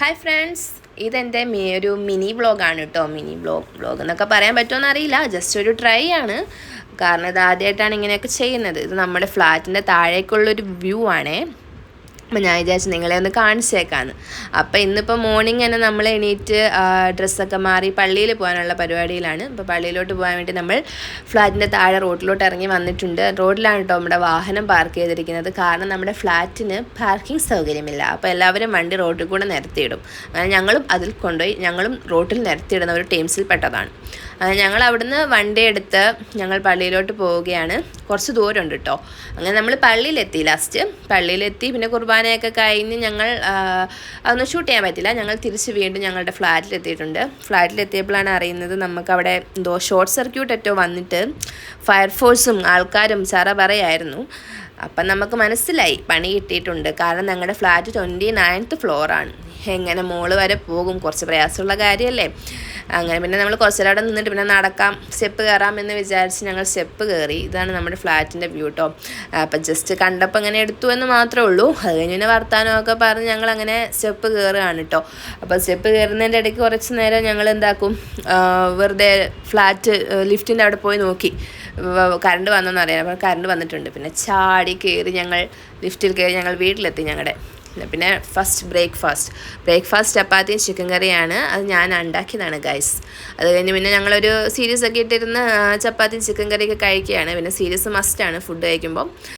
Hi friends, ഇതെൻ്റെ ഒരു mini വ്ളോഗാണ് കേട്ടോ. മിനി വ്ളോഗ് എന്നൊക്കെ പറയാൻ പറ്റുമോ എന്നറിയില്ല. ജസ്റ്റ് ഒരു ട്രൈ ആണ്. കാരണം ഇത് ആദ്യമായിട്ടാണ് ഇങ്ങനെയൊക്കെ ചെയ്യുന്നത്. ഇത് നമ്മുടെ ഫ്ലാറ്റിൻ്റെ താഴേക്കുള്ളൊരു വ്യൂ ആണേ. അപ്പം ഞാൻ വിചാരിച്ചു നിങ്ങളെ ഒന്ന് കാണിച്ചേക്കാന്ന്. അപ്പോൾ ഇന്നിപ്പോൾ മോർണിംഗ് തന്നെ നമ്മൾ എണീറ്റ് ഡ്രസ്സൊക്കെ മാറി പള്ളിയിൽ പോകാനുള്ള പരിപാടിയിലാണ്. അപ്പോൾ പള്ളിയിലോട്ട് പോകാൻ വേണ്ടി നമ്മൾ ഫ്ലാറ്റിൻ്റെ താഴെ റോഡിലോട്ട് ഇറങ്ങി വന്നിട്ടുണ്ട്. റോഡിലാണ് കേട്ടോ നമ്മുടെ വാഹനം പാർക്ക് ചെയ്തിരിക്കുന്നത്. കാരണം നമ്മുടെ ഫ്ലാറ്റിന് പാർക്കിംഗ് സൗകര്യമില്ല. അപ്പോൾ എല്ലാവരും വണ്ടി റോഡിൽ കൂടെ നിരത്തിയിടും. അങ്ങനെ ഞങ്ങളും അതിൽ കൊണ്ടുപോയി ഞങ്ങളും റോഡിൽ നിരത്തിയിടുന്ന ഒരു ടീംസിൽ പെട്ടതാണ്. ഞങ്ങൾ അവിടുന്ന് വണ്ടി എടുത്ത് ഞങ്ങൾ പള്ളിയിലോട്ട് പോവുകയാണ്. കുറച്ച് ദൂരമുണ്ട് കേട്ടോ. അങ്ങനെ നമ്മൾ പള്ളിയിലെത്തി. ലാസ്റ്റ് പള്ളിയിലെത്തി. പിന്നെ കുർബാനയൊക്കെ കഴിഞ്ഞ് ഞങ്ങൾ അതൊന്നും ഷൂട്ട് ചെയ്യാൻ പറ്റില്ല. ഞങ്ങൾ തിരിച്ച് വീണ്ടും ഞങ്ങളുടെ ഫ്ലാറ്റിലെത്തിയിട്ടുണ്ട്. ഫ്ലാറ്റിലെത്തിയപ്പോഴാണ് അറിയുന്നത് നമുക്കവിടെ എന്തോ ഷോർട്ട് സർക്യൂട്ട് ഏറ്റവും വന്നിട്ട് ഫയർഫോഴ്സും ആൾക്കാരും ചറ പറയായിരുന്നു. അപ്പം നമുക്ക് മനസ്സിലായി പണി കിട്ടിയിട്ടുണ്ട്. കാരണം ഞങ്ങളുടെ ഫ്ലാറ്റ് 29th ഫ്ലോറാണ്. എങ്ങനെ മോള് വരെ പോകും? കുറച്ച് പ്രയാസമുള്ള കാര്യമല്ലേ. അങ്ങനെ പിന്നെ നമ്മൾ കുറച്ചേരം അവിടെ നിന്നിട്ട് പിന്നെ നടക്കാം, സ്റ്റെപ്പ് കയറാം എന്ന് വിചാരിച്ച് ഞങ്ങൾ സ്റ്റെപ്പ് കയറി. ഇതാണ് നമ്മുടെ ഫ്ലാറ്റിൻ്റെ വ്യൂ കേട്ടോ. അപ്പം ജസ്റ്റ് കണ്ടപ്പോൾ അങ്ങനെ എടുത്തു എന്ന് മാത്രമേ ഉള്ളൂ. അത് കഴിഞ്ഞ് പിന്നെ വർത്താനമൊക്കെ പറഞ്ഞ് ഞങ്ങൾ അങ്ങനെ സ്റ്റെപ്പ് കയറുകയാണ് കേട്ടോ. അപ്പോൾ സ്റ്റെപ്പ് കയറുന്നതിൻ്റെ ഇടയ്ക്ക് കുറച്ച് നേരം ഞങ്ങൾ എന്താക്കും, വെറുതെ ഫ്ലാറ്റ് ലിഫ്റ്റിൻ്റെ അവിടെ പോയി നോക്കി കറണ്ട് വന്നോന്ന് അറിയാം. അപ്പോൾ കറണ്ട് വന്നിട്ടുണ്ട്. പിന്നെ ചാടി കയറി ഞങ്ങൾ ലിഫ്റ്റിൽ കയറി ഞങ്ങൾ വീട്ടിലെത്തി. ഞങ്ങളുടെ പിന്നെ ബ്രേക്ക്ഫാസ്റ്റ് ചപ്പാത്തിയും ചിക്കൻ കറിയാണ്. അത് ഞാൻ ഉണ്ടാക്കിയതാണ് ഗൈസ്. അത് കഴിഞ്ഞ് പിന്നെ ഞങ്ങളൊരു സീരീസ് ഒക്കെ ഇട്ടിരുന്ന് ചപ്പാത്തിയും ചിക്കൻ കറിയൊക്കെ കഴിക്കുകയാണ്. പിന്നെ സീരീസ് മസ്റ്റാണ് ഫുഡ് കഴിക്കുമ്പോൾ.